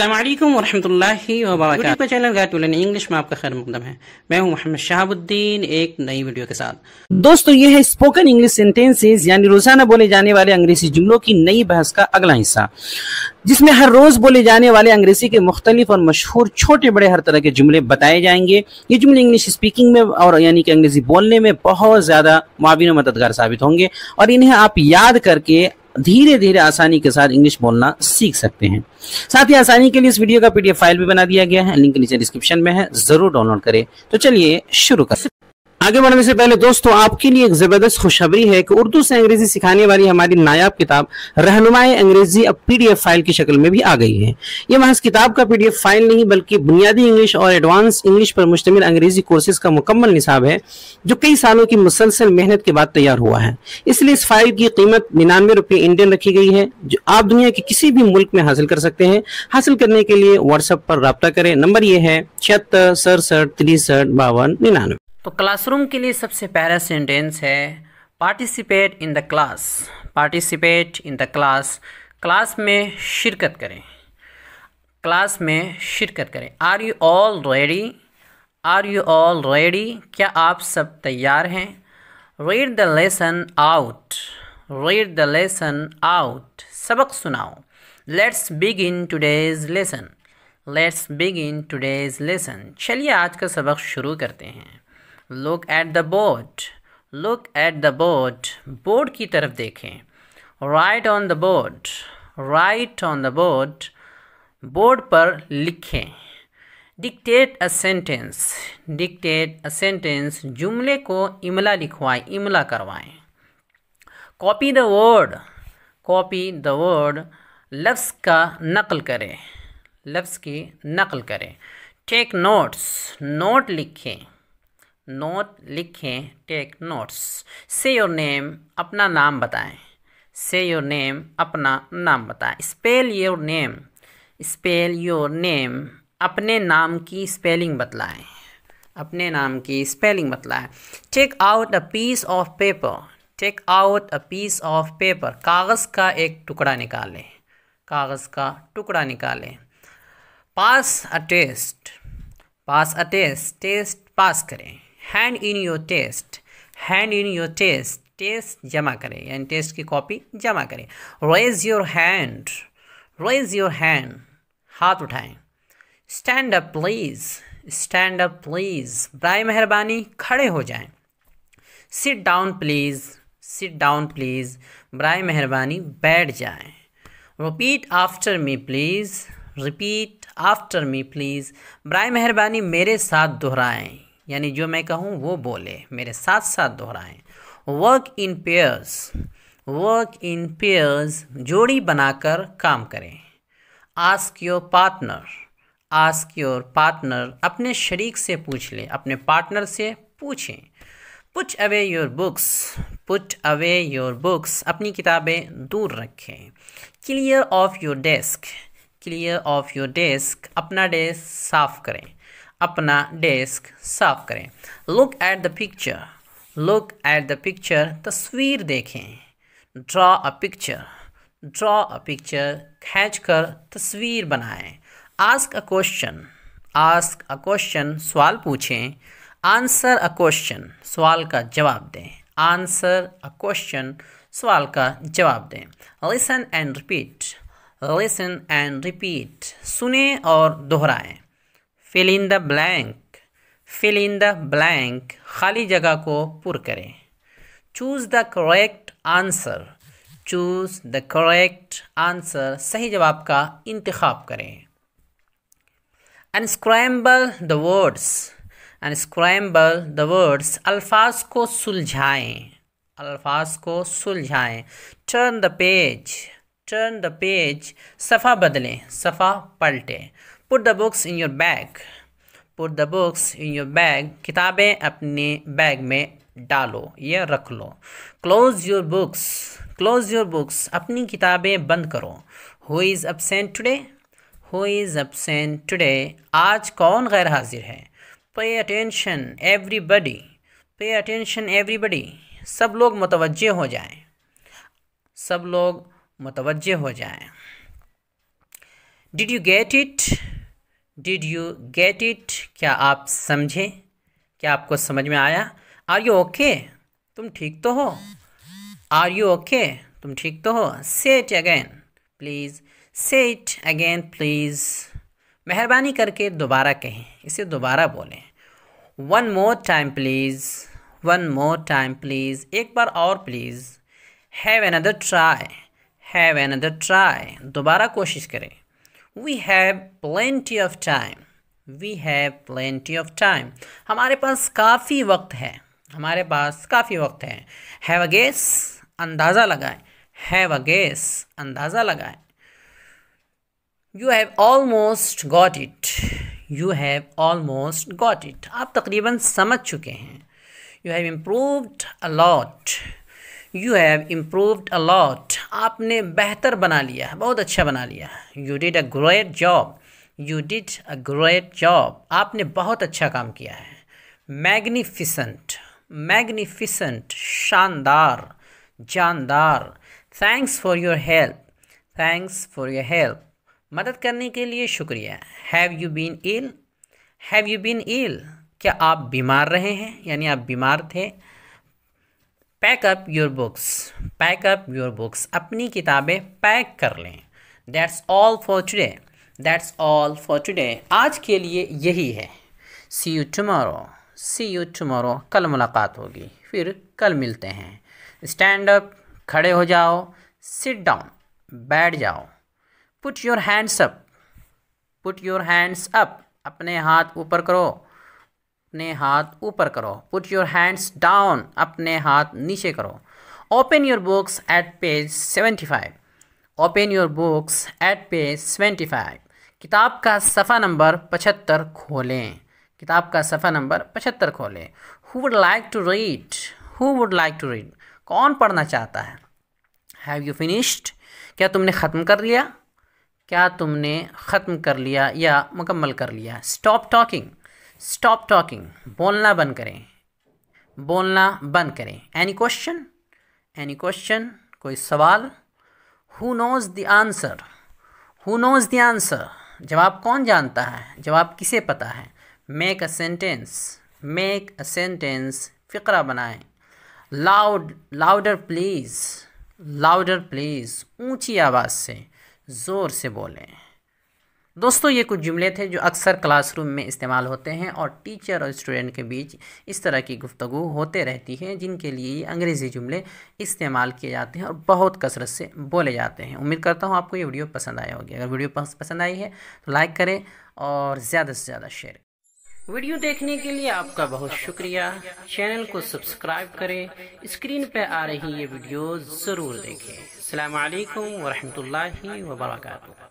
अस्सलाम वालेकुम वरहमतुल्लाहि वबरकातुहू। YouTube channel guide to learn English में आपका खैर मकदम है। मैं हूं मोहम्मद शहाबुद्दीन, एक नई वीडियो के साथ। दोस्तों, ये है स्पोकन इंग्लिश सेंटेंसेस यानी रोजाना बोले जाने वाले अंग्रेजी जुमलों की नई बहस का अगला हिस्सा, जिसमें हर रोज बोले जाने वाले अंग्रेजी के मुख्तलिफ और मशहूर छोटे बड़े हर तरह के जुमले बताए जाएंगे। ये जुमले इंग्लिश स्पीकिंग में और यानी कि अंग्रेजी बोलने में बहुत ज्यादा मुआविन और मददगार साबित होंगे और इन्हें आप याद करके धीरे धीरे आसानी के साथ इंग्लिश बोलना सीख सकते हैं। साथ ही आसानी के लिए इस वीडियो का पीडीएफ फाइल भी बना दिया गया है, लिंक नीचे डिस्क्रिप्शन में है, जरूर डाउनलोड करें। तो चलिए शुरू करें। आगे बढ़ने से पहले दोस्तों, आपके लिए एक जबरदस्त खुशखबरी है कि उर्दू से अंग्रेजी सिखाने वाली हमारी नायाब किताब रहनुमाए अंग्रेजी अब पीडीएफ फाइल की शक्ल में भी आ गई है। ये महज किताब का पीडीएफ फाइल नहीं बल्कि बुनियादी इंग्लिश और एडवांस इंग्लिश पर मुश्तमिल अंग्रेजी कोर्सेज का मुकम्मल निसाब है, जो कई सालों की मुसलसल मेहनत के बाद तैयार हुआ है। इसलिए इस फाइल की कीमत 99 रुपये इंडियन रखी गई है, जो आप दुनिया के किसी भी मुल्क में हासिल कर सकते हैं। हासिल करने के लिए व्हाट्सएप पर राब्ता करें। नंबर ये है 76 67 63 52 99। तो क्लासरूम के लिए सबसे पहला सेंटेंस है participate in the class. Participate in the class, class में शिरकत करें। क्लास में शिरकत करें। Are you all ready? Are you all ready? क्या आप सब तैयार हैं? Read the lesson out. Read the lesson out, सबक सुनाओ। Let's begin today's lesson. Let's begin today's lesson, चलिए आज का सबक शुरू करते हैं। Look at the board. Look at the board. Board की तरफ देखें। Write on the board. Write on the board. Board पर लिखें। Dictate a sentence. Dictate a sentence. जुमले को इमला लिखवाएं, इमला करवाएं। Copy the word. Copy the word. लफ्ज़ का नकल करें। लफ्ज़ की नकल करें। Take notes. नोट लिखें। नोट लिखें। Take notes. Say your name, अपना नाम बताएं। से योर नेम, अपना नाम बताएं। Spell your name. Spell your name, अपने नाम की स्पेलिंग बतलाएं। अपने नाम की स्पेलिंग बतलाएं। Take out a piece of paper. Take out a piece of paper, कागज़ का एक टुकड़ा निकालें। कागज़ का टुकड़ा निकालें। Pass a test. Pass a test, test pass करें। Hand in your test. Hand in your test, test जमा करें यानी टेस्ट की कॉपी जमा करें। Raise your hand. Raise your hand, हाथ उठाएं। Stand up please. Stand up please, बराए मेहरबानी खड़े हो जाएं। Sit down please. Sit down please, बराए मेहरबानी बैठ जाएं। Repeat after me please. Repeat after me please, बराए मेहरबानी मेरे साथ दोहराएं यानी जो मैं कहूँ वो बोले, मेरे साथ साथ दोहराएं। Work in pairs. Work in pairs, जोड़ी बनाकर काम करें। Ask your partner. Ask your partner, अपने शरीक से पूछ लें, अपने पार्टनर से पूछें। Put away your books. Put away your books, अपनी किताबें दूर रखें। Clear of your desk. Clear of your desk, अपना डेस्क साफ करें। अपना डेस्क साफ करें। Look at the picture. Look at the picture, तस्वीर देखें। Draw a picture. Draw a picture, खींच कर तस्वीर बनाएं। Ask a question. Ask a question, सवाल पूछें। आंसर अ क्वेश्चन, सवाल का जवाब दें। आंसर अ क्वेश्चन, सवाल का जवाब दें। Listen and repeat. Listen and repeat, सुने और दोहराएं। Fill in the blank. Fill in the blank, खाली जगह को पुर करें। Choose the correct answer. Choose the correct answer, सही जवाब का इंतखाब करें। Unscramble the words. Unscramble the words, अल्फाज को सुलझाएं। अल्फाज को सुलझाएं। Turn the page. Turn the page, सफ़ा बदलें, सफ़ा पलटें। Put the books in your bag. Put the books in your bag, किताबें अपने बैग में डालो या रख लो। Close your books. Close your books, अपनी किताबें बंद करो। Who is absent today? Who is absent today, आज कौन गैर हाजिर है? Pay attention everybody. Pay attention everybody, सब लोग मुतवज्जे हो जाएं। सब लोग मुतवज्जे हो जाएं। Did you get it? Did you get it? क्या आप समझे? क्या आपको समझ में आया? Are you okay? तुम ठीक तो हो? Are you okay? तुम ठीक तो हो? Say it again please. Say it again please. मेहरबानी करके दोबारा कहें, इसे दोबारा बोलें। One more time please. One more time please. एक बार और please. Have another try. Have another try. दोबारा कोशिश करें। We have plenty of time. We have plenty of time. हमारे पास काफ़ी वक्त है। हमारे पास काफ़ी वक्त है। Have a guess. अंदाज़ा लगाएं। Have a guess. अंदाज़ा लगाएं। You have almost got it. You have almost got it. आप तकरीबन समझ चुके हैं। You have improved a lot. You have improved a lot. आपने बेहतर बना लिया, बहुत अच्छा बना लिया। You did a great job. You did a great job. आपने बहुत अच्छा काम किया है। मैग्निफिसेंट। मैग्निफिसेंट, शानदार, जानदार। Thanks for your help. Thanks for your help. मदद करने के लिए शुक्रिया। Have you been ill? Have you been ill? क्या आप बीमार रहे हैं, यानी आप बीमार थे। Pack up your books. Pack up your books. अपनी किताबें पैक कर लें। That's all for today. That's all for today. आज के लिए यही है। See you tomorrow. See you tomorrow. कल मुलाकात होगी, फिर कल मिलते हैं। स्टैंड अप, खड़े हो जाओ। सिट डाउन, बैठ जाओ। Put your hands up. Put your hands up. अपने हाथ ऊपर करो। अपने हाथ ऊपर करो। Put your hands down. अपने हाथ नीचे करो। Open your books at page 75। Open your books at page 75। किताब का सफ़ा नंबर 75 खोलें। किताब का सफ़ा नंबर 75 खोलें। Who would like to read? Who would like to read? कौन पढ़ना चाहता है? Have you finished? क्या तुमने ख़त्म कर लिया? क्या तुमने ख़त्म कर लिया या मुकम्मल कर लिया? Stop talking. Stop talking. बोलना बंद करें। बोलना बंद करें। Any question? Any question? कोई सवाल? Who knows the answer? Who knows the answer? जवाब कौन जानता है? जवाब किसे पता है? Make a sentence. Make a sentence. फ़िक्रा बनाएं। Loud, louder please. Louder please. ऊंची आवाज़ से, ज़ोर से बोलें। दोस्तों, ये कुछ जुमले थे जो अक्सर क्लासरूम में इस्तेमाल होते हैं और टीचर और स्टूडेंट के बीच इस तरह की गुफ्तगू होते रहती है, जिनके लिए ये अंग्रेज़ी जुमले इस्तेमाल किए जाते हैं और बहुत कसरत से बोले जाते हैं। उम्मीद करता हूँ आपको ये वीडियो पसंद आया होगी। अगर वीडियो पसंद आई है तो लाइक करें और ज़्यादा से ज़्यादा शेयर करें। वीडियो देखने के लिए आपका बहुत शुक्रिया। चैनल को सब्सक्राइब करें। स्क्रीन पर आ रही ये वीडियो ज़रूर देखें। अस्सलामु अलैकुम व रहमतुल्लाहि व बरकातुहू।